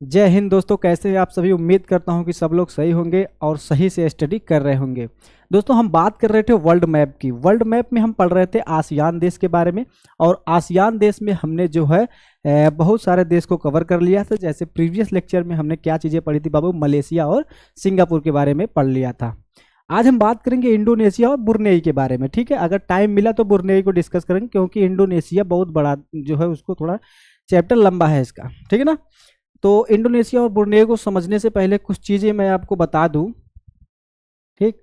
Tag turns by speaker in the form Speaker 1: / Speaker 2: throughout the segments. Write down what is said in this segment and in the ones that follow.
Speaker 1: जय हिंद दोस्तों, कैसे हैं आप सभी। उम्मीद करता हूं कि सब लोग सही होंगे और सही से स्टडी कर रहे होंगे। दोस्तों, हम बात कर रहे थे वर्ल्ड मैप की। वर्ल्ड मैप में हम पढ़ रहे थे आसियान देश के बारे में, और आसियान देश में हमने जो है बहुत सारे देश को कवर कर लिया था। जैसे प्रीवियस लेक्चर में हमने क्या चीज़ें पढ़ी थी बाबू, मलेशिया और सिंगापुर के बारे में पढ़ लिया था। आज हम बात करेंगे इंडोनेशिया और बुर्नेई के बारे में। ठीक है, अगर टाइम मिला तो बुर्नेई को डिस्कस करेंगे, क्योंकि इंडोनेशिया बहुत बड़ा जो है, उसको थोड़ा चैप्टर लंबा है इसका। ठीक है ना। तो इंडोनेशिया और बुर्नेई को समझने से पहले कुछ चीज़ें मैं आपको बता दूं। ठीक,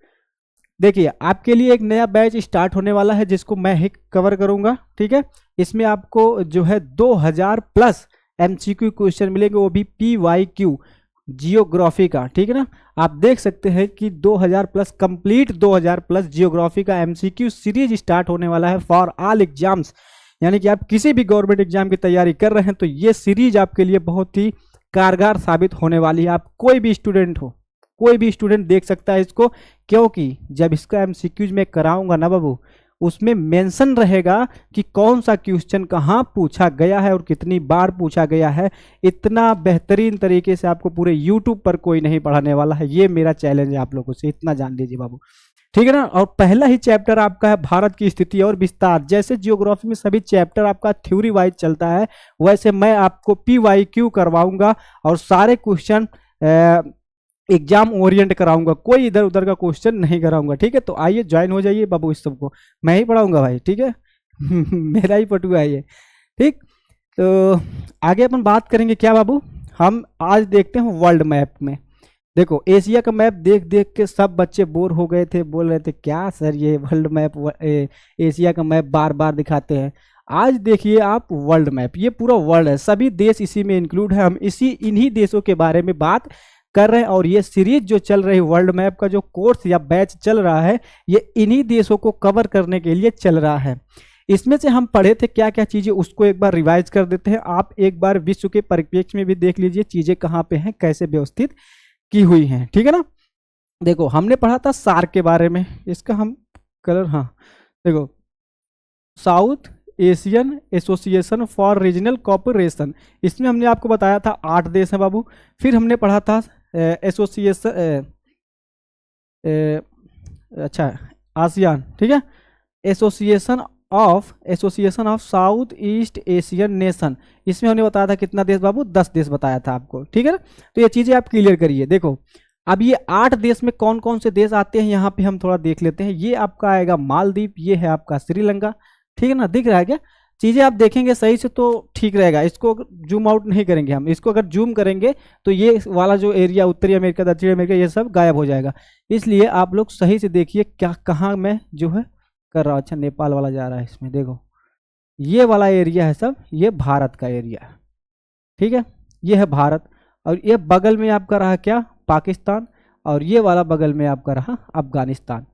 Speaker 1: देखिए आपके लिए एक नया बैच स्टार्ट होने वाला है, जिसको मैं ही कवर करूंगा। ठीक है, इसमें आपको जो है 2000 प्लस एमसीक्यू क्वेश्चन मिलेंगे, वो भी PYQ जियोग्राफी का। ठीक है ना, आप देख सकते हैं कि 2000 प्लस कंप्लीट 2000 प्लस जियोग्राफी का एमसीक्यू सीरीज स्टार्ट होने वाला है फॉर ऑल एग्जाम्स। यानी कि आप किसी भी गवर्नमेंट एग्जाम की तैयारी कर रहे हैं तो ये सीरीज आपके लिए बहुत ही कारगर साबित होने वाली है। आप कोई भी स्टूडेंट हो, कोई भी स्टूडेंट देख सकता है इसको, क्योंकि जब इसका एमसीक्यूज में कराऊंगा ना बाबू, उसमें मेंशन रहेगा कि कौन सा क्वेश्चन कहाँ पूछा गया है और कितनी बार पूछा गया है। इतना बेहतरीन तरीके से आपको पूरे यूट्यूब पर कोई नहीं पढ़ाने वाला है। ये मेरा चैलेंज है आप लोगों से, इतना जान लीजिए बाबू। ठीक है ना। और पहला ही चैप्टर आपका है भारत की स्थिति और विस्तार। जैसे जियोग्राफी में सभी चैप्टर आपका थ्योरी वाइज चलता है, वैसे मैं आपको PYQ करवाऊंगा और सारे क्वेश्चन एग्जाम ओरिएंट कराऊंगा, कोई इधर उधर का क्वेश्चन नहीं कराऊंगा। ठीक है, तो आइए ज्वाइन हो जाइए बाबू, इस सबको मैं ही पढ़ाऊंगा भाई। ठीक है मेरा ही पटुआ है ये। ठीक, तो आगे अपन बात करेंगे क्या बाबू, हम आज देखते हैं वर्ल्ड मैप में। देखो, एशिया का मैप देख देख के सब बच्चे बोर हो गए थे, बोल रहे थे क्या सर ये वर्ल्ड मैप, एशिया का मैप बार बार दिखाते हैं। आज देखिए आप वर्ल्ड मैप, ये पूरा वर्ल्ड है, सभी देश इसी में इंक्लूड है। हम इन्हीं देशों के बारे में बात कर रहे हैं, और ये सीरीज जो चल रही है वर्ल्ड मैप का, जो कोर्स या बैच चल रहा है, ये इन्हीं देशों को कवर करने के लिए चल रहा है। इसमें से हम पढ़े थे क्या क्या चीजें, उसको एक बार रिवाइज कर देते हैं। आप एक बार विश्व के परिप्रेक्ष्य में भी देख लीजिए चीजें कहाँ पे हैं, कैसे व्यवस्थित की हुई हैं। ठीक है ना। देखो, हमने पढ़ा था सार्क के बारे में, इसका हम कलर, हाँ देखो, south Asian association for regional cooperation. इसमें हमने आपको बताया था 8 देश हैं बाबू। फिर हमने पढ़ा था एसोसिएशन, अच्छा आसियान, ठीक है, association of south east Asian nation. इसमें हमने बताया था कितना देश बाबू, 10 देश बताया था आपको। ठीक है ना, तो ये चीजें आप क्लियर करिए। देखो, अब ये 8 देश में कौन कौन से देश आते हैं, यहाँ पे हम थोड़ा देख लेते हैं। ये आपका आएगा मालदीव, ये है आपका श्रीलंका। ठीक है ना, दिख रहा है क्या? चीजें आप देखेंगे सही से तो ठीक रहेगा। इसको जूम आउट नहीं करेंगे हम, इसको अगर जूम करेंगे तो ये वाला जो एरिया उत्तरी अमेरिका, दक्षिण अमेरिका, ये सब गायब हो जाएगा। इसलिए आप लोग सही से देखिए क्या कहाँ मैं जो है कर रहा हूँ। अच्छा, नेपाल वाला जा रहा है इसमें, देखो ये वाला एरिया है सब, ये भारत का एरिया है। ठीक है, ये है भारत, और ये बगल में आपका रहा क्या, पाकिस्तान, और ये वाला बगल में आपका रहा अफगानिस्तान।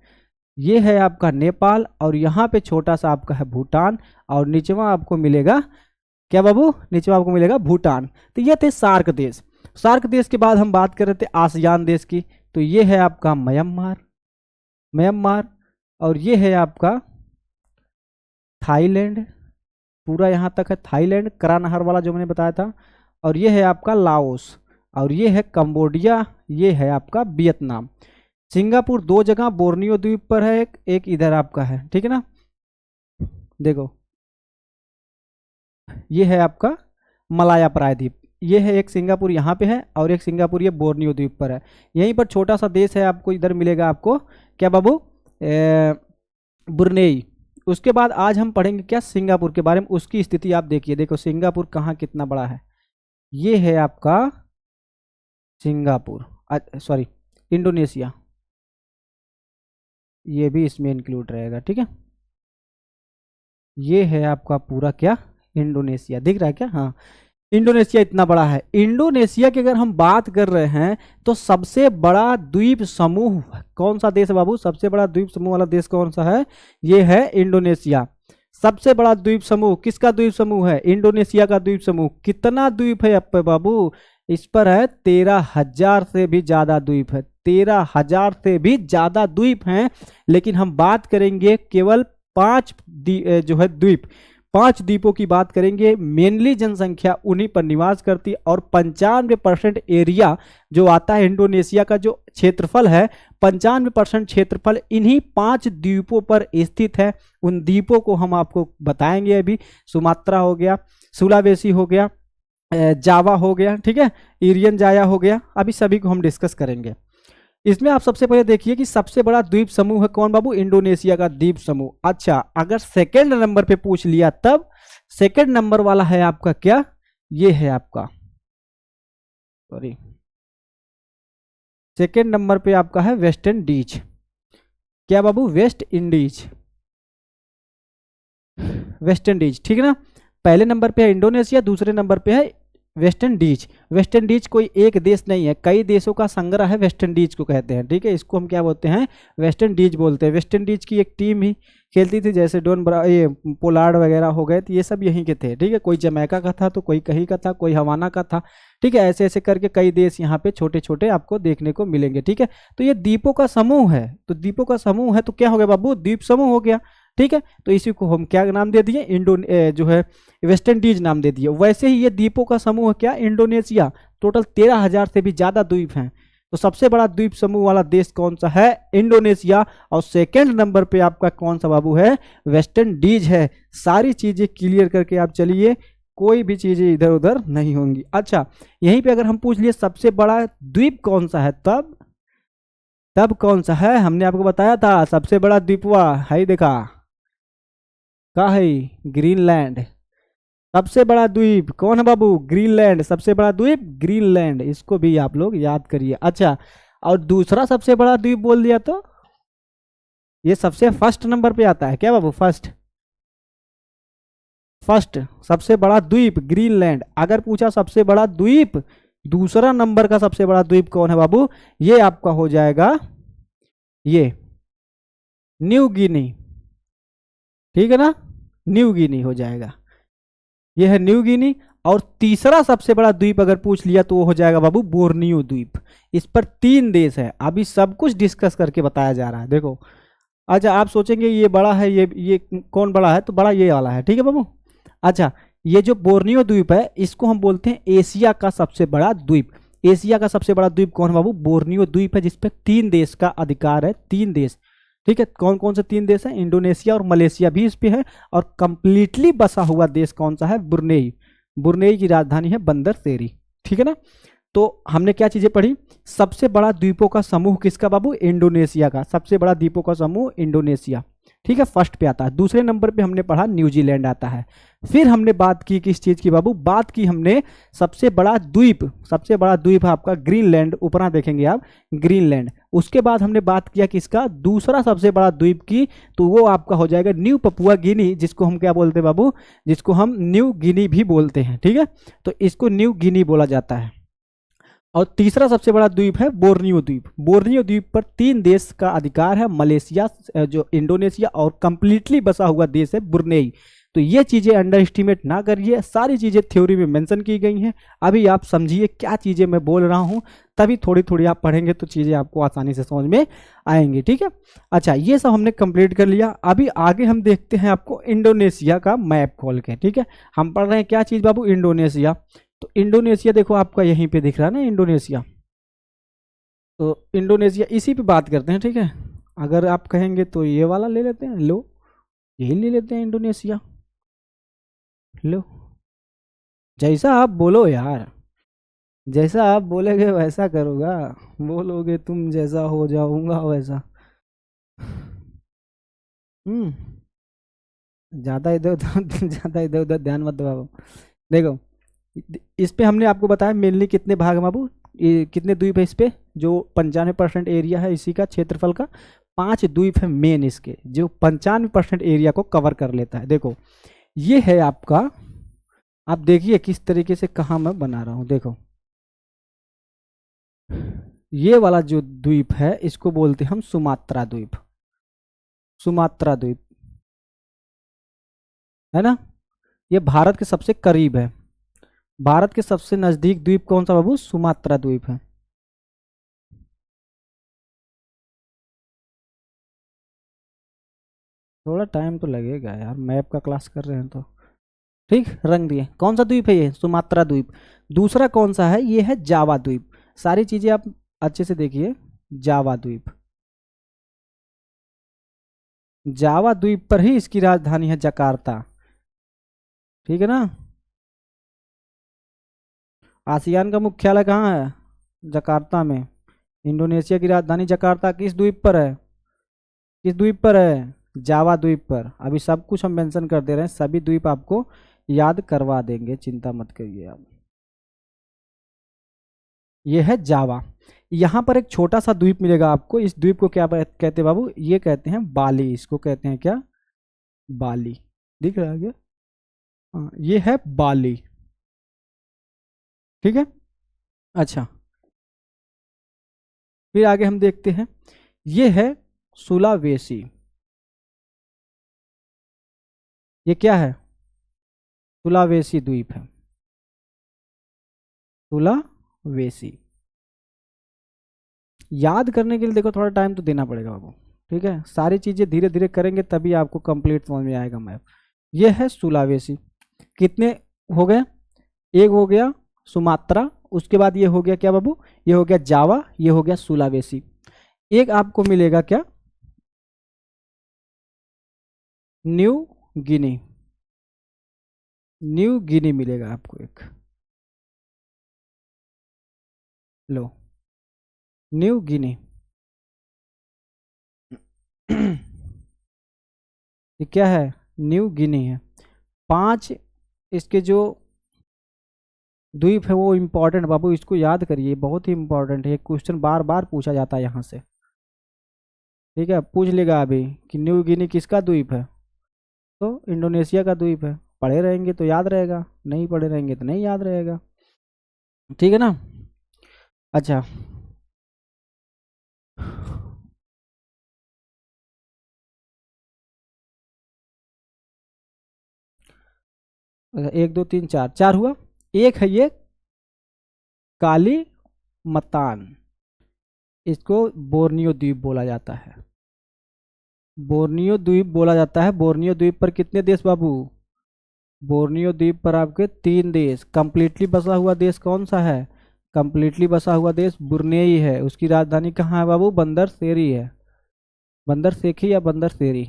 Speaker 1: ये है आपका नेपाल, और यहाँ पे छोटा सा आपका है भूटान, और नीचवा आपको मिलेगा क्या बाबू, नीचवा आपको मिलेगा भूटान। तो ये थे सार्क देश। सार्क देश के बाद हम बात कर रहे थे आसियान देश की, तो ये है आपका म्यांमार, और ये है आपका थाईलैंड, पूरा यहाँ तक है थाईलैंड, करानहर वाला जो मैंने बताया था, और ये है आपका लाओस, और ये है कंबोडिया, ये है आपका वियतनाम। सिंगापुर 2 जगह, बोर्नियो द्वीप पर है एक इधर आपका है। ठीक है ना, देखो ये है आपका मलाया प्रायद्वीप, ये है एक सिंगापुर यहाँ पे है, और एक सिंगापुर ये बोर्नियो द्वीप पर है। यहीं पर छोटा सा देश है आपको, इधर मिलेगा आपको क्या बाबू, बुर्नेई। उसके बाद आज हम पढ़ेंगे क्या, सिंगापुर के बारे में। उसकी स्थिति आप देखिए, देखो सिंगापुर कहाँ कितना बड़ा है। ये है आपका सिंगापुर, सॉरी इंडोनेशिया, ये भी इसमें इंक्लूड रहेगा। ठीक है, ये है आपका पूरा क्या, इंडोनेशिया, दिख रहा है क्या? हाँ, इंडोनेशिया इतना बड़ा है। इंडोनेशिया की अगर हम बात कर रहे हैं तो सबसे बड़ा द्वीप समूह कौन सा देश है बाबू, सबसे बड़ा द्वीप समूह वाला देश कौन सा है, ये है इंडोनेशिया। सबसे बड़ा द्वीप समूह किसका द्वीप समूह है, इंडोनेशिया का द्वीप समूह। कितना द्वीप है अब बाबू, इस पर है 13,000 से भी ज्यादा द्वीप है, 13,000 से भी ज्यादा द्वीप हैं। लेकिन हम बात करेंगे केवल 5 जो है द्वीप, 5 द्वीपों की बात करेंगे, मेनली जनसंख्या उन्हीं पर निवास करती है और 95% एरिया जो आता है इंडोनेशिया का जो क्षेत्रफल है, 95% क्षेत्रफल इन्हीं 5 द्वीपों पर स्थित है। उन द्वीपों को हम आपको बताएंगे अभी। सुमात्रा हो गया, सुलावेसी हो गया, जावा हो गया, ठीक है, इरियन जाया हो गया, अभी सभी को हम डिस्कस करेंगे। इसमें आप सबसे पहले देखिए कि सबसे बड़ा द्वीप समूह है कौन बाबू? इंडोनेशिया का द्वीप समूह। अच्छा, अगर सेकंड नंबर पे पूछ लिया तब सेकंड नंबर वाला है आपका क्या? ये है आपका, सॉरी, सेकंड नंबर पे आपका है वेस्ट इंडीज। क्या बाबू? वेस्ट इंडीज, वेस्ट इंडीज, ठीक है ना। पहले नंबर पे है इंडोनेशिया, दूसरे नंबर पे है वेस्ट इंडीज। वेस्ट इंडीज कोई एक देश नहीं है, कई देशों का संग्रह है, वेस्ट इंडीज को कहते हैं, ठीक है। इसको हम क्या बोलते हैं? वेस्ट इंडीज बोलते हैं। वेस्ट इंडीज की एक टीम ही खेलती थी, जैसे ये पोलार्ड वगैरह हो गए, तो ये सब यहीं के थे, ठीक है। कोई जमैका का था, तो कोई कहीं का था, कोई हवाना का था, ठीक है। ऐसे ऐसे करके कई देश यहाँ पे छोटे छोटे आपको देखने को मिलेंगे, ठीक है। तो ये द्वीपों का समूह है, तो द्वीपों का समूह है तो क्या हो गया बाबू? द्वीप समूह हो गया, ठीक है। तो इसी को हम क्या नाम दे दिए? जो है वेस्ट इंडीज नाम दे दिए। वैसे ही ये द्वीपों का समूह क्या? इंडोनेशिया। टोटल 13,000 से भी ज्यादा द्वीप हैं। तो सबसे बड़ा द्वीप समूह वाला देश कौन सा है? इंडोनेशिया। और सेकंड नंबर पे आपका कौन सा बाबू है? वेस्ट इंडीज है। सारी चीजें क्लियर करके आप चलिए, कोई भी चीजें इधर उधर नहीं होंगी। अच्छा, यहीं पे अगर हम पूछ लिए सबसे बड़ा द्वीप कौन सा है, तब तब कौन सा है? हमने आपको बताया था सबसे बड़ा द्वीपवा है, देखा का है? ग्रीनलैंड। सबसे बड़ा द्वीप कौन है बाबू? ग्रीनलैंड। सबसे बड़ा द्वीप ग्रीनलैंड, इसको भी आप लोग याद करिए। अच्छा, और दूसरा सबसे बड़ा द्वीप बोल दिया तो ये सबसे फर्स्ट नंबर पे आता है क्या बाबू? फर्स्ट, फर्स्ट सबसे बड़ा द्वीप ग्रीनलैंड। अगर पूछा सबसे बड़ा द्वीप, दूसरा नंबर का सबसे बड़ा द्वीप कौन है बाबू? ये आपका हो जाएगा ये न्यू गिनी, ठीक है ना। न्यू गिनी हो जाएगा, ये है न्यू गिनी। और तीसरा सबसे बड़ा द्वीप अगर पूछ लिया तो वो हो जाएगा बाबू बोर्नियो द्वीप। इस पर 3 देश है, अभी सब कुछ डिस्कस करके बताया जा रहा है, देखो। अच्छा, आप सोचेंगे ये बड़ा है, ये कौन बड़ा है? तो बड़ा ये वाला है, ठीक है बाबू। अच्छा, ये जो बोर्नियो द्वीप है इसको हम बोलते हैं एशिया का सबसे बड़ा द्वीप। एशिया का सबसे बड़ा द्वीप कौन है बाबू? बोर्नियो द्वीप है, जिसपे 3 देश का अधिकार है, 3 देश, ठीक है। कौन कौन से 3 देश हैं? इंडोनेशिया और मलेशिया भी इस पे है। और कंप्लीटली बसा हुआ देश कौन सा है? ब्रुनेई। ब्रुनेई की राजधानी है बंदर सेरी, ठीक है ना। तो हमने क्या चीजें पढ़ी? सबसे बड़ा द्वीपों का समूह किसका बाबू? इंडोनेशिया का। सबसे बड़ा द्वीपों का समूह इंडोनेशिया, ठीक है, फर्स्ट पे आता है। दूसरे नंबर पे हमने पढ़ा न्यूजीलैंड आता है। फिर हमने बात की किस चीज की बाबू? बात की हमने सबसे बड़ा द्वीप, सबसे बड़ा द्वीप है आपका ग्रीनलैंड, ऊपर देखेंगे आप, ग्रीनलैंड। उसके बाद हमने बात किया किसका? दूसरा सबसे बड़ा द्वीप की, तो वो आपका हो जाएगा न्यू पपुआ गिनी, जिसको हम क्या बोलते हैं बाबू? जिसको हम न्यू गिनी भी बोलते हैं, ठीक है। तो इसको न्यू गिनी बोला जाता है। और तीसरा सबसे बड़ा द्वीप है बोर्नियो द्वीप। बोर्नियो द्वीप पर 3 देश का अधिकार है, मलेशिया, जो इंडोनेशिया, और कंप्लीटली बसा हुआ देश है ब्रुनेई। तो ये चीजें अंडर एस्टिमेट ना करिए, सारी चीजें थ्योरी में मेंशन की गई हैं। अभी आप समझिए क्या चीजें मैं बोल रहा हूं, तभी थोड़ी थोड़ी आप पढ़ेंगे तो चीजें आपको आसानी से समझ में आएंगी, ठीक है। अच्छा, ये सब हमने कंप्लीट कर लिया। अभी आगे हम देखते हैं आपको इंडोनेशिया का मैप खोल के, ठीक है। हम पढ़ रहे हैं क्या चीज बाबू? इंडोनेशिया। तो इंडोनेशिया देखो आपका यहीं पे दिख रहा है ना, इंडोनेशिया। तो इंडोनेशिया इसी पे बात करते हैं, ठीक है। अगर आप कहेंगे तो ये वाला ले लेते हैं, लो यही ले लेते हैं इंडोनेशिया, लो। जैसा आप बोलो यार, जैसा आप बोलेगे वैसा करूँगा, बोलोगे तुम जैसा हो जाऊंगा वैसा। हम्म, ज़्यादा इधर उधर ज़्यादा इधर उधर ध्यान मत दो। देखो, इस पे हमने आपको बताया मेनली कितने भाग हैं बाबू, ये कितने द्वीप है इस पे? जो 95% एरिया है इसी का क्षेत्रफल का, 5 द्वीप है मेन इसके, जो 95% एरिया को कवर कर लेता है। देखो, ये है आपका, आप देखिए किस तरीके से कहाँ मैं बना रहा हूँ, देखो। ये वाला जो द्वीप है इसको बोलते हैं हम सुमात्रा द्वीप, सुमात्रा द्वीप, है ना। ये भारत के सबसे करीब है। भारत के सबसे नजदीक द्वीप कौन सा बाबू? सुमात्रा द्वीप है। थोड़ा टाइम तो लगेगा यार, मैप का क्लास कर रहे हैं तो। ठीक, रंग दिए। कौन सा द्वीप है ये? सुमात्रा द्वीप। दूसरा कौन सा है? ये है जावा द्वीप। सारी चीजें आप अच्छे से देखिए। जावा द्वीप, जावा द्वीप पर ही इसकी राजधानी है जकार्ता, ठीक है ना। आसियान का मुख्यालय कहाँ है? जकार्ता में। इंडोनेशिया की राजधानी जकार्ता किस द्वीप पर है? किस द्वीप पर है? जावा द्वीप पर। अभी सब कुछ हम मेंशन कर दे रहे हैं, सभी द्वीप आपको याद करवा देंगे, चिंता मत करिए आप। ये है जावा। यहाँ पर एक छोटा सा द्वीप मिलेगा आपको। इस द्वीप को क्या कहते हैं बाबू? ये कहते हैं बाली। इसको कहते हैं क्या? बाली। दिख रहा है क्या? हाँ, ये है बाली, ठीक है। अच्छा, फिर आगे हम देखते हैं। ये है सुलावेसी। ये क्या है? सुलावेसी द्वीप है, सुलावेसी। याद करने के लिए देखो थोड़ा टाइम तो देना पड़ेगा बाबू, ठीक है। सारी चीजें धीरे धीरे करेंगे तभी आपको कंप्लीट समझ में आएगा मैप। ये है सुलावेसी। कितने हो गए? एक हो गया सुमात्रा, उसके बाद ये हो गया क्या बाबू? ये हो गया जावा, ये हो गया सुलावेसी। एक आपको मिलेगा क्या? New Guinea. न्यू गिनी मिलेगा आपको एक। लो, न्यू गिनी। ये क्या है? न्यू गिनी है। 5 इसके जो द्वीप है वो इम्पोर्टेंट बाबू, इसको याद करिए, बहुत ही इंपॉर्टेंट है। क्वेश्चन बार बार पूछा जाता है यहाँ से, ठीक है। पूछ लेगा अभी कि न्यू गिनी किसका द्वीप है, तो इंडोनेशिया का द्वीप है। पढ़े रहेंगे तो याद रहेगा, नहीं पढ़े रहेंगे तो नहीं याद रहेगा, ठीक है ना। अच्छा, एक दो तीन चार, चार हुआ। एक है ये काली मतान, इसको बोर्नियो द्वीप बोला जाता है। बोर्नियो द्वीप बोला जाता है। बोर्नियो द्वीप पर कितने देश बाबू? बोर्नियो द्वीप पर आपके 3 देश। कंप्लीटली बसा हुआ देश कौन सा है? कंप्लीटली बसा हुआ देश ब्रुनेई है। उसकी राजधानी कहाँ है बाबू? बंदर सेरी है। बंदर सेखी या बंदर सेरी,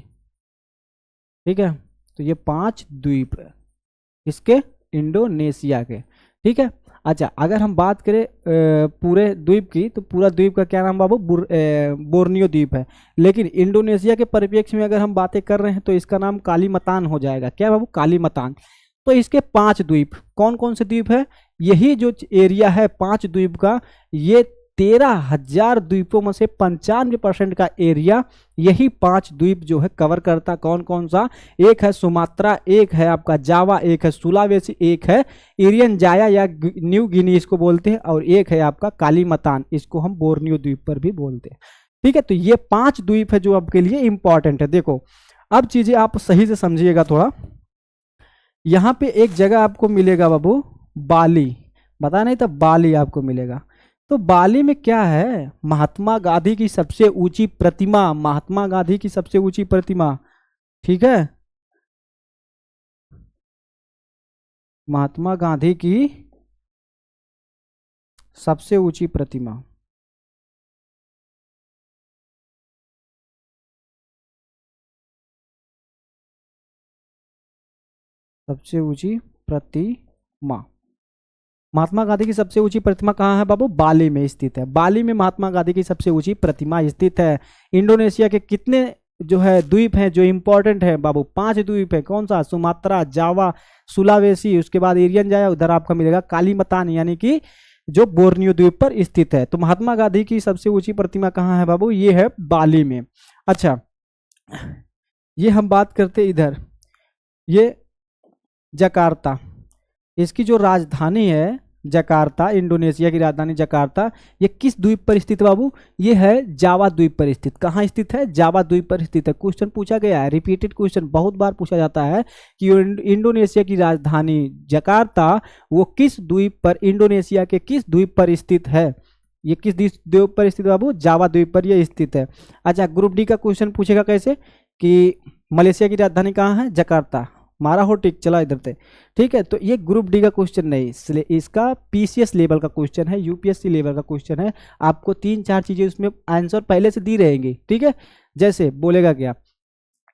Speaker 1: ठीक है। तो ये 5 द्वीप है इसके, इंडोनेशिया के, ठीक है। अच्छा, अगर हम बात करें पूरे द्वीप की, तो पूरा द्वीप का क्या नाम बाबू? बोर्नियो द्वीप है। लेकिन इंडोनेशिया के परिप्रेक्ष्य में अगर हम बातें कर रहे हैं तो इसका नाम कालीमतान हो जाएगा। क्या बाबू? कालीमतान। तो इसके 5 द्वीप, कौन कौन से द्वीप है? यही जो एरिया है 5 द्वीप का, ये 13,000 द्वीपों में से 95% का एरिया यही 5 द्वीप जो है कवर करता। कौन कौन सा? एक है सुमात्रा, एक है आपका जावा, एक है सुलावेसी, एक है इरियन जाया या न्यू गिनी इसको बोलते हैं, और एक है आपका कालीमतान, इसको हम बोर्नियो द्वीप पर भी बोलते हैं, ठीक है। तो ये 5 द्वीप है जो आपके लिए इंपॉर्टेंट है। देखो अब चीजें आप सही से समझिएगा थोड़ा। यहाँ पे एक जगह आपको मिलेगा बाबू बाली, बता नहीं था, बाली आपको मिलेगा। तो बाली में क्या है? महात्मा गांधी की सबसे ऊंची प्रतिमा, महात्मा गांधी की सबसे ऊंची प्रतिमा, ठीक है। महात्मा गांधी की सबसे ऊंची प्रतिमा, सबसे ऊंची प्रतिमा, महात्मा गांधी की सबसे ऊंची प्रतिमा कहाँ है बाबू? बाली में स्थित है। बाली में महात्मा गांधी की सबसे ऊंची प्रतिमा स्थित है। इंडोनेशिया के कितने जो है द्वीप हैं जो इंपॉर्टेंट है बाबू? 5 द्वीप है। कौन सा? सुमात्रा, जावा, सुलावेसी, उसके बाद इरियन जाया, उधर आपका मिलेगा कालीमतान, यानी कि जो बोर्नियो द्वीप पर स्थित है। तो महात्मा गांधी की सबसे ऊंची प्रतिमा कहाँ है बाबू? ये है बाली में। अच्छा, ये हम बात करते इधर, ये जकार्ता, इसकी जो राजधानी है जकार्ता, इंडोनेशिया की राजधानी जकार्ता, ये किस द्वीप पर स्थित है बाबू? ये है जावा द्वीप पर स्थित। कहाँ स्थित है? जावा द्वीप पर स्थित है। क्वेश्चन पूछा गया है, रिपीटेड क्वेश्चन बहुत बार पूछा जाता है कि इंडोनेशिया की राजधानी जकार्ता वो किस द्वीप पर, इंडोनेशिया के किस द्वीप पर स्थित है? ये किस द्वीप पर स्थित है बाबू? जावा द्वीप पर ये स्थित है। अच्छा, ग्रुप डी का क्वेश्चन पूछेगा कैसे कि मलेशिया की राजधानी कहाँ है? जकार्ता। मारा हो टिक, चला इधर से। ठीक है, तो ये ग्रुप डी का क्वेश्चन नहीं, इसलिए इसका पीसीएस लेवल का क्वेश्चन है, यूपीएससी लेवल का क्वेश्चन है। आपको 3-4 चीजें उसमें आंसर पहले से दी रहेंगी। ठीक है, जैसे बोलेगा क्या,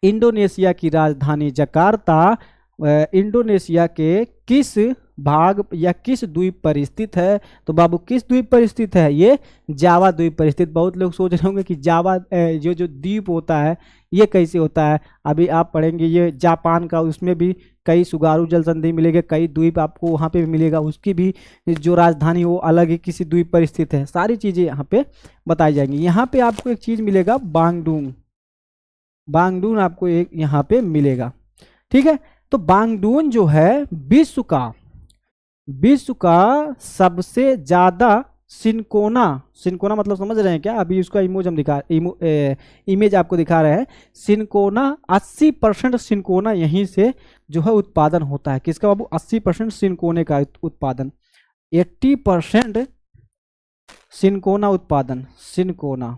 Speaker 1: इंडोनेशिया की राजधानी जकार्ता इंडोनेशिया के किस भाग या किस द्वीप पर स्थित है? तो बाबू किस द्वीप पर स्थित है? ये जावा द्वीप पर स्थित। बहुत लोग सोच रहे होंगे कि जावा जो द्वीप होता है ये कैसे होता है। अभी आप पढ़ेंगे ये जापान का, उसमें भी कई सुगारू जल संधि मिलेगा, कई द्वीप आपको वहाँ पे भी मिलेगा, उसकी भी जो राजधानी वो अलग ही किसी द्वीप पर स्थित है। सारी चीज़ें यहाँ पे बताई जाएंगी। यहाँ पे आपको एक चीज़ मिलेगा बांगडूंग, बांगडून आपको एक यहाँ पे मिलेगा। ठीक है, तो बांगडून जो है विश्व का सबसे ज्यादा सिनकोना, सिनकोना मतलब समझ रहे हैं क्या? अभी उसका इमोज हम इमेज आपको दिखा रहे हैं। सिनकोना 80% सिनकोना यहीं से जो है उत्पादन होता है। किसका बाबू? 80% सिनकोने का उत्पादन, 80% सिनकोना उत्पादन, सिनकोना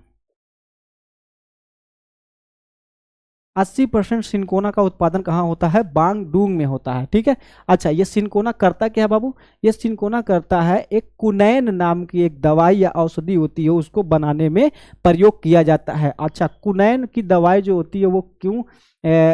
Speaker 1: 80% सिनकोना का उत्पादन कहाँ होता है? बांगडूंग में होता है। ठीक है, अच्छा ये सिनकोना करता क्या है बाबू? ये सिनकोना करता है एक कुनैन नाम की एक दवाई या औषधि होती है, उसको बनाने में प्रयोग किया जाता है। अच्छा, कुनैन की दवाई जो होती है वो क्यों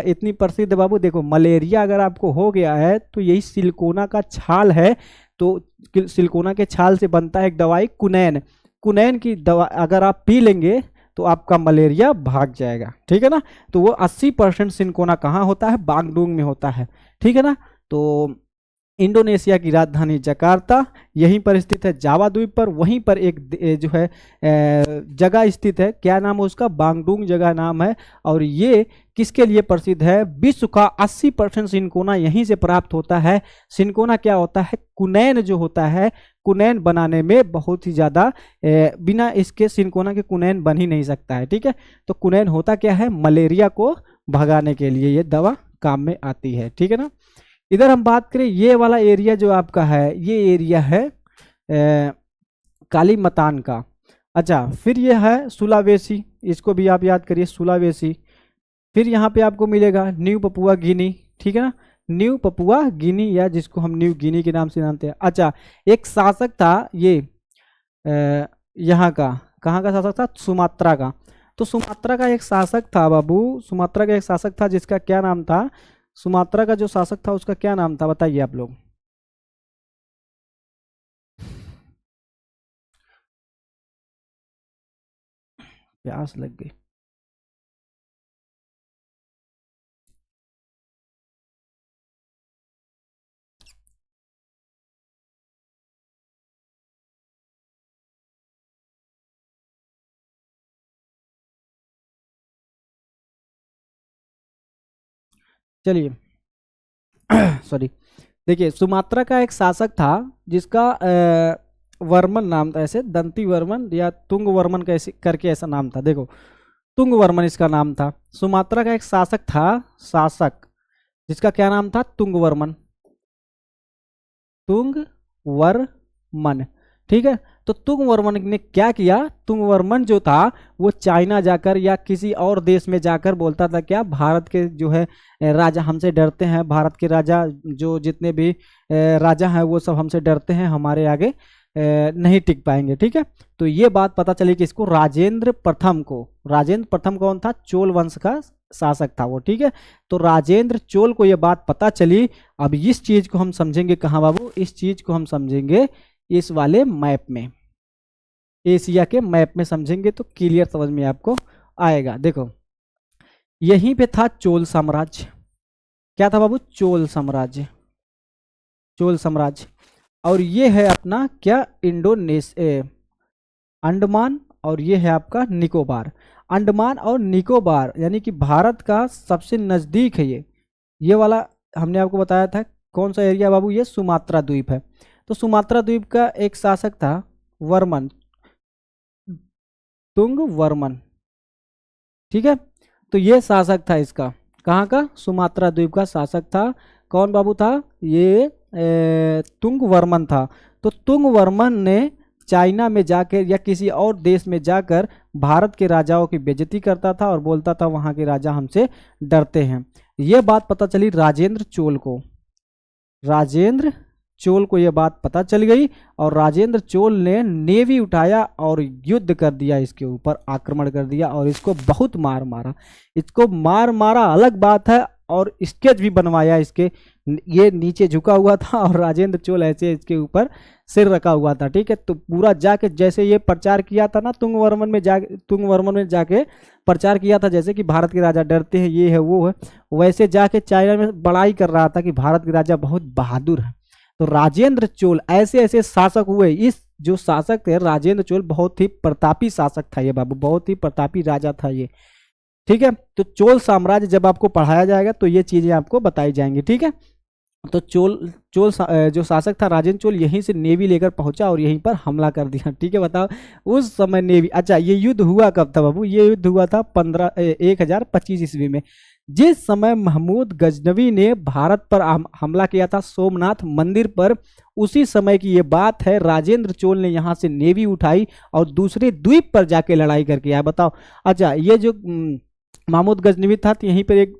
Speaker 1: इतनी प्रसिद्ध है बाबू? देखो, मलेरिया अगर आपको हो गया है तो यही सिलिकोना का छाल है, तो सिलिकोना के छाल से बनता है एक दवाई कुनैन। कुनैन की दवा अगर आप पी लेंगे तो आपका मलेरिया भाग जाएगा। ठीक है ना, तो वो 80% सिनकोना कहाँ होता है? बांगडूंग में होता है। ठीक है ना, तो इंडोनेशिया की राजधानी जकार्ता यहीं पर स्थित है, जावा द्वीप पर। वहीं पर एक जो है जगह स्थित है, क्या नाम है उसका? बांगडूंग जगह नाम है। और ये किसके लिए प्रसिद्ध है? विश्व का 80% सिनकोना यहीं से प्राप्त होता है। सिनकोना क्या होता है? कुनैन जो होता है, कुनैन बनाने में बहुत ही ज़्यादा, बिना इसके सिनकोना के कुनैन बन ही नहीं सकता है। ठीक है, तो कुनैन होता क्या है? मलेरिया को भगाने के लिए ये दवा काम में आती है। ठीक है ना, इधर हम बात करें ये वाला एरिया जो आपका है, ये एरिया है कालीमतान का। अच्छा, फिर ये है सुलावेसी, इसको भी आप याद करिए, सुलावेसी। फिर यहाँ पे आपको मिलेगा न्यू पपुआ गिनी। ठीक है ना, न्यू पपुआ गिनी, या जिसको हम न्यू गिनी के नाम से जानते हैं। अच्छा, एक शासक था ये यहाँ का, कहाँ का शासक था? सुमात्रा का। तो सुमात्रा का एक शासक था बाबू, सुमात्रा का एक शासक था जिसका क्या नाम था? सुमात्रा का जो शासक था उसका क्या नाम था? बताइए आप लोग। प्यास लग गई। चलिए सॉरी, देखिए सुमात्रा का एक शासक था जिसका वर्मन नाम था, ऐसे दंती वर्मन या तुंग वर्मन कैसे करके ऐसा नाम था। देखो, तुंग वर्मन इसका नाम था। सुमात्रा का एक शासक था, शासक जिसका क्या नाम था? तुंग वर्मन, तुंग वर्मन। ठीक है, तो तुंग वर्मन ने क्या किया? तुंग वर्मन जो था वो चाइना जाकर या किसी और देश में जाकर बोलता था क्या? भारत के जो है राजा हमसे डरते हैं, भारत के राजा जो जितने भी राजा हैं वो सब हमसे डरते हैं, हमारे आगे नहीं टिक पाएंगे। ठीक है, तो ये बात पता चली कि इसको राजेंद्र प्रथम को, राजेंद्र प्रथम कौन था? चोल वंश का शासक था वो। ठीक है, तो राजेंद्र चोल को ये बात पता चली। अब इस चीज को हम समझेंगे कहाँ बाबू? इस चीज को हम समझेंगे इस वाले मैप में, एशिया के मैप में समझेंगे तो क्लियर समझ में आपको आएगा। देखो, यहीं पे था चोल साम्राज्य। क्या था बाबू? चोल साम्राज्य, चोल साम्राज्य। और ये है अपना क्या? अंडमान, और ये है आपका निकोबार। अंडमान और निकोबार यानी कि भारत का सबसे नजदीक है ये वाला हमने आपको बताया था। कौन सा एरिया बाबू? ये सुमात्रा द्वीप है। तो सुमात्रा द्वीप का एक शासक था वर्मन, तुंग वर्मन। ठीक है, तो ये शासक था इसका, कहाँ का? सुमात्रा द्वीप का शासक था। कौन बाबू था? ये तुंग वर्मन था। तो तुंग वर्मन ने चाइना में जाकर या किसी और देश में जाकर भारत के राजाओं की बेइज्जती करता था और बोलता था वहाँ के राजा हमसे डरते हैं। ये बात पता चली राजेंद्र चोल को, राजेंद्र चोल को ये बात पता चल गई और राजेंद्र चोल ने नेवी उठाया और युद्ध कर दिया, इसके ऊपर आक्रमण कर दिया और इसको बहुत मार मारा, इसको मार मारा अलग बात है, और स्केच भी बनवाया इसके, ये नीचे झुका हुआ था और राजेंद्र चोल ऐसे इसके ऊपर सिर रखा हुआ था, ठीक है। तो पूरा जाके जैसे ये प्रचार किया था ना तुंगवर्मन में जाके प्रचार किया था, जैसे कि भारत के राजा डरते हैं, ये है वो है, वैसे जाके चाइना में बड़ाई कर रहा था कि भारत के राजा बहुत बहादुर है। तो राजेंद्र चोल ऐसे ऐसे शासक हुए, इस जो शासक थे राजेंद्र चोल बहुत ही प्रतापी शासक था ये बाबू, बहुत ही प्रतापी राजा था ये, ठीक है। तो चोल साम्राज्य जब आपको पढ़ाया जाएगा तो ये चीजें आपको बताई जाएंगी, ठीक है। तो जो शासक था राजेंद्र चोल यहीं से नेवी लेकर पहुंचा और यहीं पर हमला कर दिया, ठीक है। बताओ उस समय नेवी, अच्छा ये युद्ध हुआ कब था बाबू, ये युद्ध हुआ था 1025 ईस्वी में, जिस समय महमूद गजनवी ने भारत पर हमला किया था सोमनाथ मंदिर पर, उसी समय की ये बात है। राजेंद्र चोल ने यहाँ से नेवी उठाई और दूसरे द्वीप पर जाके लड़ाई करके आया। बताओ, अच्छा ये जो महमूद गजनवी था तो यहीं पर एक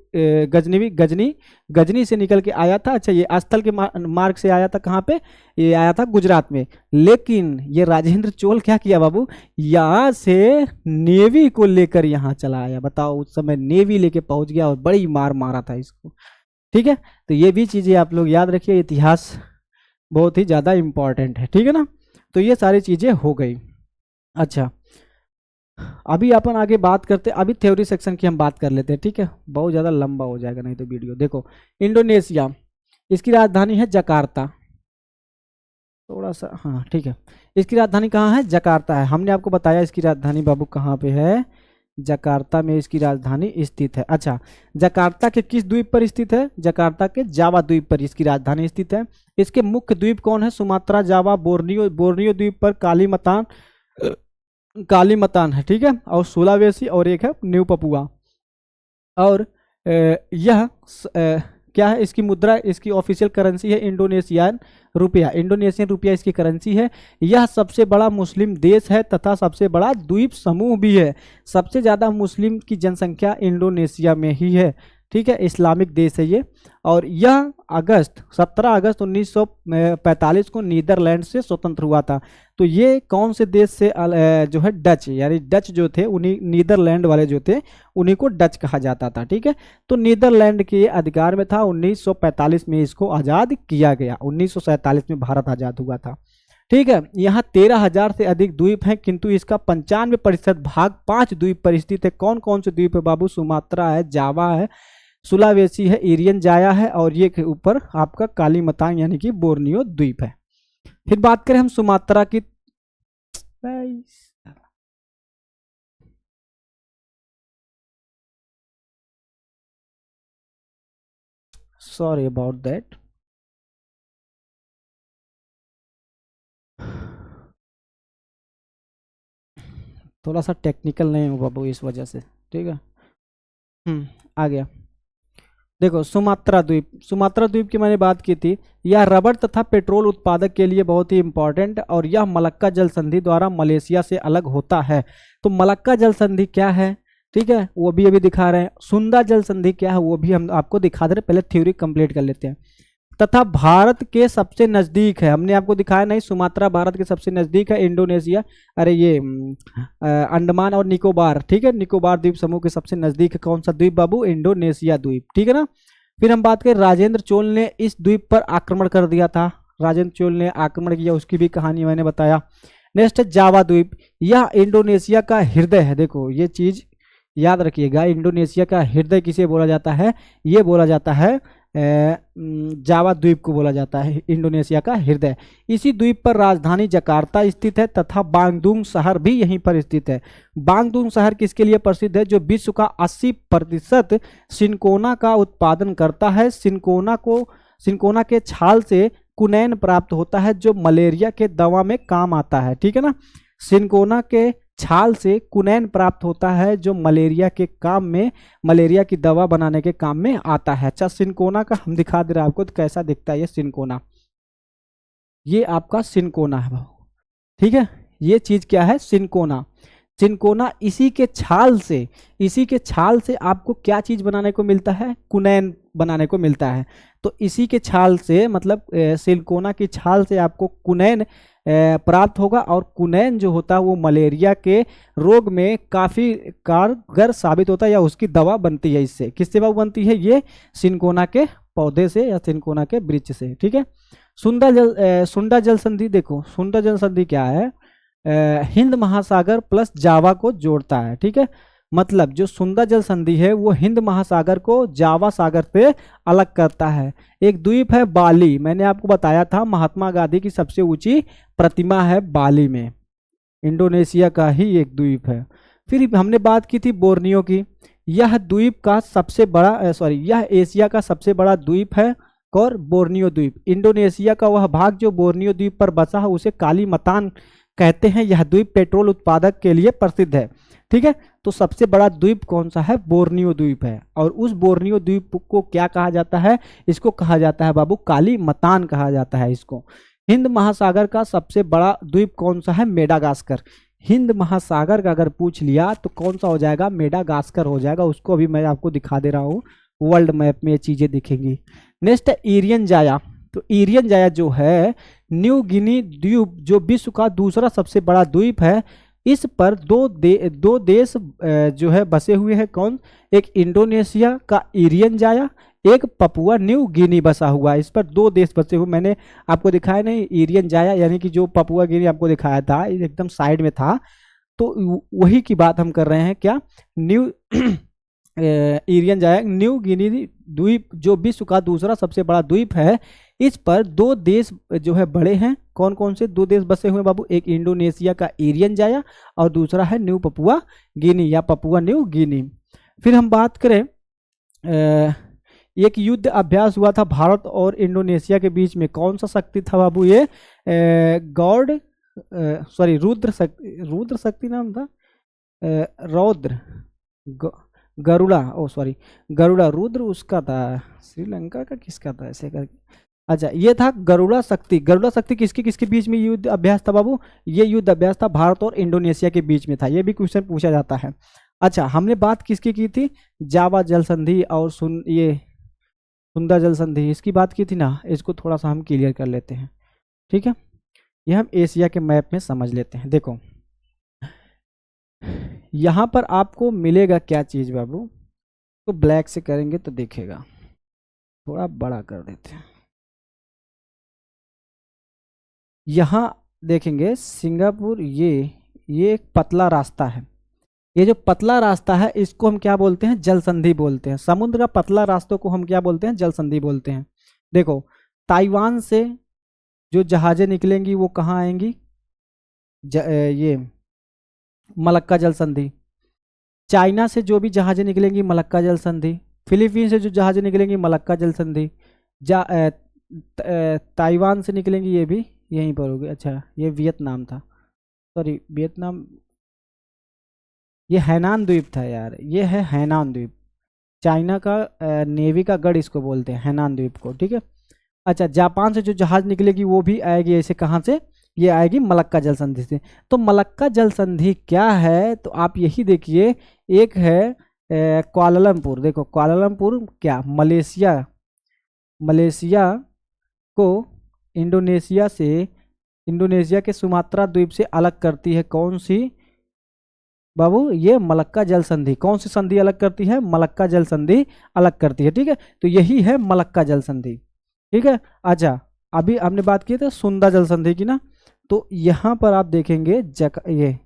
Speaker 1: गजनी से निकल के आया था, अच्छा ये स्थल के मार्ग से आया था, कहाँ पे, ये आया था गुजरात में। लेकिन ये राजेंद्र चोल क्या किया बाबू, यहाँ से नेवी को लेकर यहाँ चला आया। बताओ उस समय नेवी लेके पहुंच गया और बड़ी मार मारा था इसको, ठीक है। तो ये भी चीजें आप लोग याद रखिए, इतिहास बहुत ही ज्यादा इंपॉर्टेंट है, ठीक है ना। तो ये सारी चीजें हो गई। अच्छा अभी अपन आगे बात करते, अभी थ्योरी सेक्शन की हम बात कर लेते हैं, ठीक है, बहुत ज़्यादा लंबा हो जाएगा नहीं तो वीडियो। देखो इंडोनेशिया, इसकी राजधानी है जकार्ता, थोड़ा सा, हाँ ठीक है। इसकी राजधानी कहाँ है, जकार्ता है। हमने आपको बताया इसकी राजधानी बाबू कहाँ पे है, जकार्ता में इसकी राजधानी स्थित है। अच्छा जकार्ता के किस द्वीप पर स्थित है, जकार्ता के जावा द्वीप पर इसकी राजधानी स्थित है। इसके मुख्य द्वीप कौन है, सुमात्रा, जावा, बोर्नियो द्वीप पर कालीमतान है, ठीक है, और सुलावेसी और एक है न्यू पपुआ। और यह क्या है, इसकी मुद्रा, इसकी ऑफिशियल करेंसी है इंडोनेशियन रुपया इसकी करेंसी है। यह सबसे बड़ा मुस्लिम देश है तथा सबसे बड़ा द्वीप समूह भी है। सबसे ज़्यादा मुस्लिम की जनसंख्या इंडोनेशिया में ही है, ठीक है, इस्लामिक देश है ये। और यह 17 अगस्त 1945 को नीदरलैंड से स्वतंत्र हुआ था। तो ये कौन से देश से जो है डच, यानी डच जो थे उन्हीं, नीदरलैंड वाले जो थे उन्हीं को डच कहा जाता था, ठीक है। तो नीदरलैंड के अधिकार में था, 1945 में इसको आज़ाद किया गया, 1947 में भारत आज़ाद हुआ था, ठीक है। यहाँ 13,000 से अधिक द्वीप हैं, किंतु इसका 95% भाग 5 द्वीप पर स्थित है। कौन कौन से द्वीप है बाबू, सुमात्रा है, जावा है, सुलावेसी है, इरियन जाया है, और ये के ऊपर आपका कालीमतान यानी कि बोर्नियो द्वीप है। फिर बात करें हम सुमात्रा की, सॉरी अबाउट दैट, थोड़ा सा टेक्निकल नहीं हूँ बाबू इस वजह से, ठीक है। आ गया। देखो सुमात्रा द्वीप की मैंने बात की थी, यह रबर तथा पेट्रोल उत्पादक के लिए बहुत ही इंपॉर्टेंट, और यह मलक्का जल संधि द्वारा मलेशिया से अलग होता है। तो मलक्का जल संधि क्या है, ठीक है, वो भी अभी दिखा रहे हैं। सुंदा जल संधि क्या है वो भी हम आपको दिखा दे रहे, पहले थ्योरी कंप्लीट कर लेते हैं। तथा भारत के सबसे नजदीक है, हमने आपको दिखाया नहीं, सुमात्रा भारत के सबसे नजदीक है, इंडोनेशिया, अरे ये अंडमान और निकोबार, ठीक है, निकोबार द्वीप समूह के सबसे नजदीक है कौन सा द्वीप बाबू, इंडोनेशिया द्वीप, ठीक है ना। फिर हम बात करें, राजेंद्र चोल ने इस द्वीप पर आक्रमण कर दिया था, राजेंद्र चोल ने आक्रमण किया, उसकी भी कहानी मैंने बताया। नेक्स्ट है जावा द्वीप, यह इंडोनेशिया का हृदय है। देखो ये चीज याद रखिएगा, इंडोनेशिया का हृदय किसे बोला जाता है, ये बोला जाता है जावा द्वीप को बोला जाता है इंडोनेशिया का हृदय। इसी द्वीप पर राजधानी जकार्ता स्थित है तथा बांगदुंग शहर भी यहीं पर स्थित है। बांगदुंग शहर किसके लिए प्रसिद्ध है, जो विश्व का 80% सिनकोना का उत्पादन करता है। सिनकोना के छाल से कुनैन प्राप्त होता है, जो मलेरिया के दवा में काम आता है, ठीक है ना। सिनकोना के छाल से कुनैन प्राप्त होता है, जो मलेरिया की दवा बनाने के काम में आता है। अच्छा सिनकोना का हम दिखा दे रहे हैं आपको, तो कैसा दिखता है ये सिनकोना, ये आपका सिनकोना है भाव, ठीक है, ये चीज क्या है, सिनकोना। सिनकोना इसी के छाल से आपको क्या चीज बनाने को मिलता है, कुनैन बनाने को मिलता है। तो इसी के छाल से मतलब सिनकोना की छाल से आपको कुनैन प्राप्त होगा, और कुनैन जो होता है वो मलेरिया के रोग में काफ़ी कारगर साबित होता है, या उसकी दवा बनती है। इससे किससे दवा बनती है, ये सिनकोना के पौधे से या सिनकोना के वृक्ष से। ठीक है। सुंडा जल संधि, देखो सुंडा जल संधि क्या है, हिंद महासागर प्लस जावा को जोड़ता है। ठीक है, मतलब जो सुंदा जल संधि है वो हिंद महासागर को जावा सागर से अलग करता है। एक द्वीप है बाली, मैंने आपको बताया था महात्मा गांधी की सबसे ऊंची प्रतिमा है बाली में, इंडोनेशिया का ही एक द्वीप है। फिर हमने बात की थी बोर्नियो की, यह द्वीप का सबसे बड़ा यह एशिया का सबसे बड़ा द्वीप है, और बोर्नियो द्वीप। इंडोनेशिया का वह भाग जो बोर्नियो द्वीप पर बसा है उसे कालीमतान कहते हैं। यह द्वीप पेट्रोल उत्पादक के लिए प्रसिद्ध है। ठीक है, तो सबसे बड़ा द्वीप कौन सा है, बोर्नियो द्वीप है। और उस बोर्नियो द्वीप को क्या कहा जाता है, इसको कहा जाता है बाबू कालीमतान कहा जाता है इसको। हिंद महासागर का सबसे बड़ा द्वीप कौन सा है, मेडागास्कर। हिंद महासागर का अगर पूछ लिया तो कौन सा हो जाएगा, मेडागास्कर हो जाएगा। उसको अभी मैं आपको दिखा दे रहा हूँ, वर्ल्ड मैप में ये चीजें दिखेंगी। नेक्स्ट है ईरियन जाया। तो ईरियन जाया जो है न्यू गिनी द्वीप, जो विश्व का दूसरा सबसे बड़ा द्वीप है। इस पर दो देश जो है बसे हुए हैं। कौन, एक इंडोनेशिया का ईरियन जाया, एक पपुआ न्यू गिनी बसा हुआ है। इस पर दो देश बसे हुए, मैंने आपको दिखाया नहीं ईरियन जाया, यानी कि जो पपुआ गिनी आपको दिखाया था एकदम साइड में था, तो वही की बात हम कर रहे हैं। क्या, न्यू ईरियन जाया न्यू गिनी द्वीप जो विश्व का दूसरा सबसे बड़ा द्वीप है। इस पर दो देश जो है बड़े हैं। कौन कौन से दो देश बसे हुए बाबू, एक इंडोनेशिया का ईरियन जाया और दूसरा है न्यू पपुआ गिनी या पपुआ न्यू गिनी। फिर हम बात करें, एक युद्ध अभ्यास हुआ था भारत और इंडोनेशिया के बीच में। कौन सा शक्ति था बाबू, ये रुद्र शक्ति नाम था, गरुड़ा रुद्र उसका था, श्रीलंका का किसका था ऐसे करके। अच्छा, ये था गरुड़ा शक्ति। गरुड़ा शक्ति किसके किसके बीच में युद्ध अभ्यास था बाबू, ये युद्ध अभ्यास था भारत और इंडोनेशिया के बीच में था। ये भी क्वेश्चन पूछा जाता है। अच्छा, हमने बात किसकी की थी, जावा जल संधि और सुंदा जल संधि, इसकी बात की थी ना। इसको थोड़ा सा हम क्लियर कर लेते हैं। ठीक है, ये हम एशिया के मैप में समझ लेते हैं। देखो यहाँ पर आपको मिलेगा क्या चीज बाबू, तो ब्लैक से करेंगे तो दिखेगा, थोड़ा बड़ा कर देते हैं। यहाँ देखेंगे सिंगापुर, ये एक पतला रास्ता है। ये जो पतला रास्ता है इसको हम क्या बोलते हैं, जल संधि बोलते हैं। समुद्र का पतला रास्तों को हम क्या बोलते हैं, जल संधि बोलते हैं। देखो ताइवान से जो जहाजें निकलेंगी वो कहाँ आएंगी, ये मलक्का जल संधि। चाइना से जो भी जहाजें निकलेंगी मलक्का जल संधि। फिलीपींस से जो जहाजें निकलेंगी मलक्का जल संधि। ताइवान से निकलेंगी, ये भी यहीं पर होगी। अच्छा, ये वियतनाम था, सॉरी वियतनाम, ये हैनान द्वीप था यार, ये है हैनान द्वीप। चाइना का नेवी का गढ़ इसको बोलते हैं, हैनान द्वीप को। ठीक है। अच्छा, जापान से जो जहाज निकलेगी वो भी आएगी ऐसे, कहाँ से, ये आएगी मलक्का जल संधि से। तो मलक्का जल संधि क्या है, तो आप यही देखिए, एक है कुआलालंपुर। देखो कुआलालंपुर क्या, मलेशिया को इंडोनेशिया के सुमात्रा द्वीप से अलग करती है। कौन सी बाबू, ये मलक्का जल संधि। कौन सी संधि अलग करती है, मलक्का जल संधि अलग करती है। ठीक है, तो यही है मलक्का जल संधि। ठीक है। अच्छा, अभी हमने बात की थी सुंदा जल संधि की ना, तो यहाँ पर आप देखेंगे ये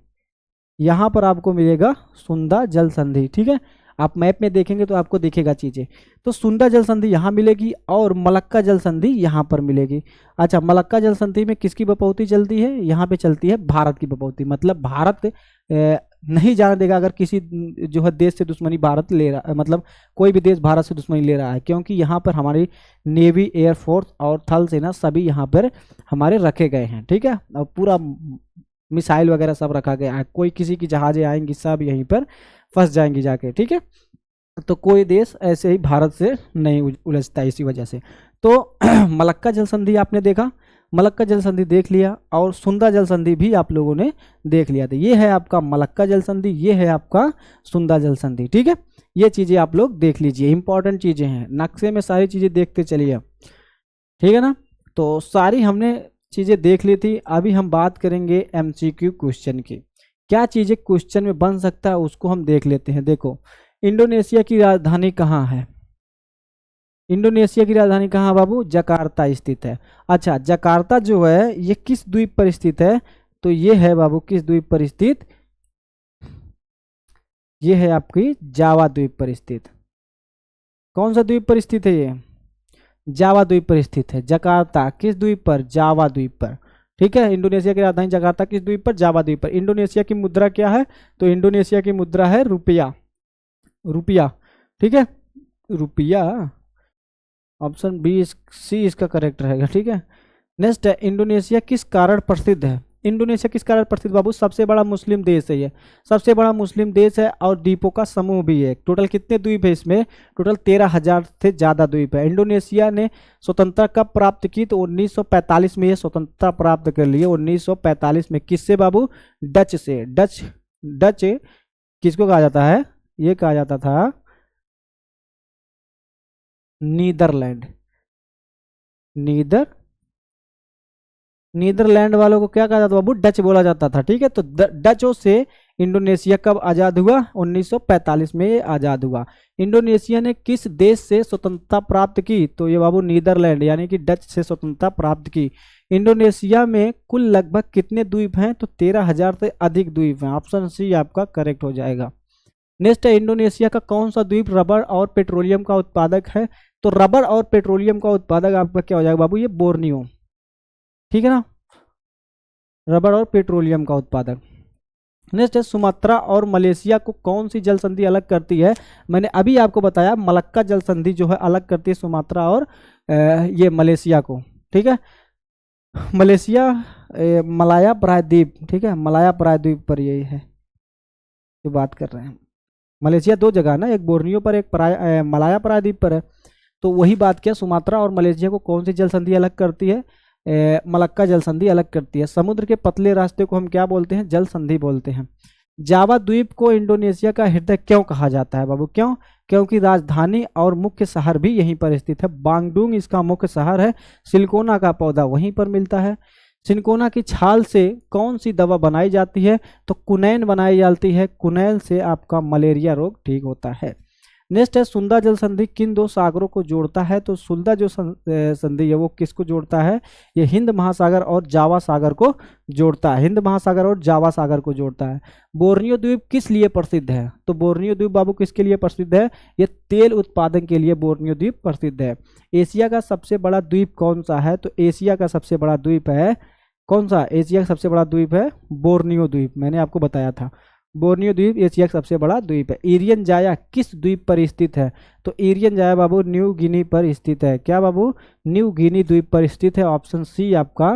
Speaker 1: यहाँ पर आपको मिलेगा सुंदा जल संधि। ठीक है, आप मैप में देखेंगे तो आपको दिखेगा चीजें। तो सुंदा जल संधि यहाँ मिलेगी और मलक्का जल संधि यहाँ पर मिलेगी। अच्छा, मलक्का जल संधि में किसकी बपौती चलती है, यहाँ पे चलती है भारत की बपौती। मतलब भारत नहीं जाने देगा अगर किसी जो है देश से दुश्मनी भारत ले रहा, मतलब कोई भी देश भारत से दुश्मनी ले रहा है, क्योंकि यहाँ पर हमारी नेवी, एयरफोर्स और थल सेना सभी यहाँ पर हमारे रखे गए हैं। ठीक है, और पूरा मिसाइल वगैरह सब रखा गया है। कोई किसी की जहाजें आएंगी सब यहीं पर फंस जाएंगी जाके। ठीक है, तो कोई देश ऐसे ही भारत से नहीं उलझता इसी वजह से। तो मलक्का जल संधि आपने देखा, मलक्का जल संधि देख लिया और सुंदा जल संधि भी आप लोगों ने देख लिया था। ये है आपका मलक्का जल संधि, ये है आपका सुंदा जल संधि। ठीक है, ये चीज़ें आप लोग देख लीजिए, इंपॉर्टेंट चीज़ें हैं, नक्शे में सारी चीज़ें देखते चलिए। ठीक है ना, तो सारी हमने चीज़ें देख ली थी। अभी हम बात करेंगे MCQ क्वेश्चन की, क्या चीज़ें क्वेश्चन में बन सकता है उसको हम देख लेते हैं। देखो, इंडोनेशिया की राजधानी कहाँ है? इंडोनेशिया की राजधानी कहाँ बाबू? जकार्ता स्थित है। अच्छा, जकार्ता जो है ये किस द्वीप पर स्थित है? तो ये है बाबू किस द्वीप पर स्थित? ये है आपकी जावा द्वीप पर स्थित। कौन सा द्वीप पर स्थित है ये? जावा द्वीप पर स्थित है। जकार्ता किस द्वीप पर? जावा द्वीप पर। ठीक है, इंडोनेशिया की राजधानी जकार्ता किस द्वीप पर? जावा द्वीप पर। इंडोनेशिया की मुद्रा क्या है? तो इंडोनेशिया की मुद्रा है रुपया, रुपया। ठीक है, रुपया, ऑप्शन बी सी इसका करेक्ट रहेगा। ठीक है, नेक्स्ट है, इंडोनेशिया किस कारण प्रसिद्ध है? इंडोनेशिया किस कारण प्रसिद्ध बाबू? सबसे बड़ा मुस्लिम देश है ये, सबसे बड़ा मुस्लिम देश है और द्वीपों का समूह भी है। टोटल कितने द्वीप है इसमें? टोटल 13,000 से ज़्यादा द्वीप है। इंडोनेशिया ने स्वतंत्रता कब प्राप्त की? तो 1945 में ये स्वतंत्रता प्राप्त कर लिए। 1945 में किससे बाबू? डच से। डच, डच किसको कहा जाता है? ये कहा जाता था नीदरलैंड। नीदरलैंड वालों को क्या कहा जाता बाबू? डच बोला जाता था। ठीक है, तो डचों से इंडोनेशिया कब आज़ाद हुआ? 1945 में ये आज़ाद हुआ। इंडोनेशिया ने किस देश से स्वतंत्रता प्राप्त की? तो ये बाबू नीदरलैंड यानी कि डच से स्वतंत्रता प्राप्त की। इंडोनेशिया में कुल लगभग कितने द्वीप हैं? तो 13,000 से अधिक द्वीप हैं। ऑप्शन सी आपका करेक्ट हो जाएगा। नेक्स्ट है, इंडोनेशिया का कौन सा द्वीप रबर और पेट्रोलियम का उत्पादक है? तो रबर और पेट्रोलियम का उत्पादक आपका क्या हो जाएगा बाबू? ये बोर्नियो। ठीक है ना, रबर और पेट्रोलियम का उत्पादक। नेक्स्ट है, सुमात्रा और मलेशिया को कौन सी जल संधि अलग करती है? मैंने अभी आपको बताया, मलक्का जल संधि जो है अलग करती है सुमात्रा और ये मलेशिया को। ठीक है, मलेशिया मलाया प्रायद्वीप। ठीक है, मलाया प्रायद्वीप पर यही है जो बात कर रहे हैं। मलेशिया दो जगह ना, एक बोर्नियो पर, एक मलाया प्रायद्वीप पर है। तो वही बात किया, सुमात्रा और मलेशिया को कौन सी जल संधि अलग करती है? मलक्का जल संधि अलग करती है। समुद्र के पतले रास्ते को हम क्या बोलते हैं? जल संधि बोलते हैं। जावा द्वीप को इंडोनेशिया का हृदय क्यों कहा जाता है बाबू? क्यों? क्योंकि राजधानी और मुख्य शहर भी यहीं पर स्थित है। बांगडुंग इसका मुख्य शहर है। सिलिकोना का पौधा वहीं पर मिलता है। सिनकोना की छाल से कौन सी दवा बनाई जाती है? तो कुनैन बनाई जाती है। कुनैन से आपका मलेरिया रोग ठीक होता है। नेक्स्ट है, सुंदा जल संधि किन दो सागरों को जोड़ता है? तो सुंदा जो संधि है वो किसको जोड़ता है? ये हिंद महासागर और जावा सागर को जोड़ता है। हिंद महासागर और जावा सागर को जोड़ता है। बोर्नियो द्वीप किस लिए प्रसिद्ध है? तो बोर्नियो द्वीप बाबू किसके लिए प्रसिद्ध है? ये तेल उत्पादन के लिए बोर्नियो द्वीप प्रसिद्ध है। एशिया का सबसे बड़ा द्वीप कौन सा है? तो एशिया का सबसे बड़ा द्वीप है कौन सा? एशिया का सबसे बड़ा द्वीप है बोर्नियो द्वीप, मैंने आपको बताया था। बोर्नियो द्वीप एशिया का सबसे बड़ा द्वीप है। इरियन जाया किस द्वीप पर स्थित है? तो इरियन जाया बाबू न्यू गिनी पर स्थित है। क्या बाबू? न्यू गिनी द्वीप पर स्थित है। ऑप्शन सी आपका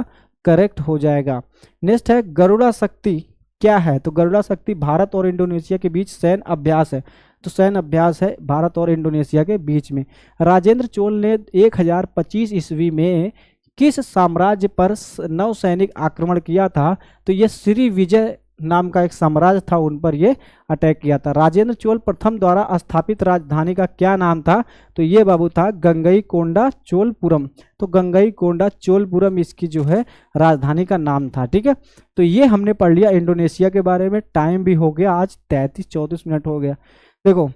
Speaker 1: करेक्ट हो जाएगा। नेक्स्ट है, गरुड़ा शक्ति क्या है? तो गरुड़ा शक्ति भारत और इंडोनेशिया के बीच सैन्य अभ्यास है। तो सैन्य अभ्यास है भारत और इंडोनेशिया के बीच में। राजेंद्र चोल ने 1025 ईस्वी में किस साम्राज्य पर नौसैनिक आक्रमण किया था? तो ये श्री विजय नाम का एक साम्राज्य था, उन पर ये अटैक किया था। राजेंद्र चोल प्रथम द्वारा स्थापित राजधानी का क्या नाम था? तो ये बाबू था गंगईकोंडा चोलपुरम। तो गंगईकोंडा चोलपुरम इसकी जो है राजधानी का नाम था। ठीक है, तो ये हमने पढ़ लिया इंडोनेशिया के बारे में। टाइम भी हो गया, आज 33-34 मिनट हो गया। देखो,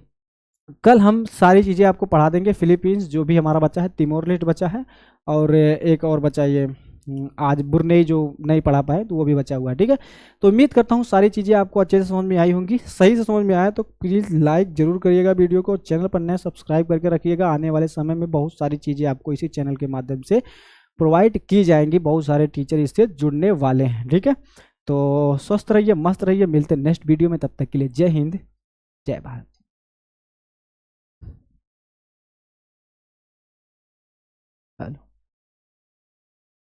Speaker 1: कल हम सारी चीज़ें आपको पढ़ा देंगे। फिलीपींस जो भी हमारा बच्चा है, तिमोर लेस्ट बच्चा है, और एक और बच्चा ये आज बुरनेई जो नहीं पढ़ा पाए तो वो भी बचा हुआ है। ठीक है, तो उम्मीद करता हूँ सारी चीज़ें आपको अच्छे से समझ में आई होंगी। सही से समझ में आया तो प्लीज़ लाइक जरूर करिएगा वीडियो को। चैनल पर नए सब्सक्राइब करके रखिएगा। आने वाले समय में बहुत सारी चीज़ें आपको इसी चैनल के माध्यम से प्रोवाइड की जाएंगी। बहुत सारे टीचर इससे जुड़ने वाले हैं। ठीक है, तो स्वस्थ रहिए, मस्त रहिए। मिलते हैं नेक्स्ट वीडियो में, तब तक के लिए जय हिंद, जय भारत। हेलो।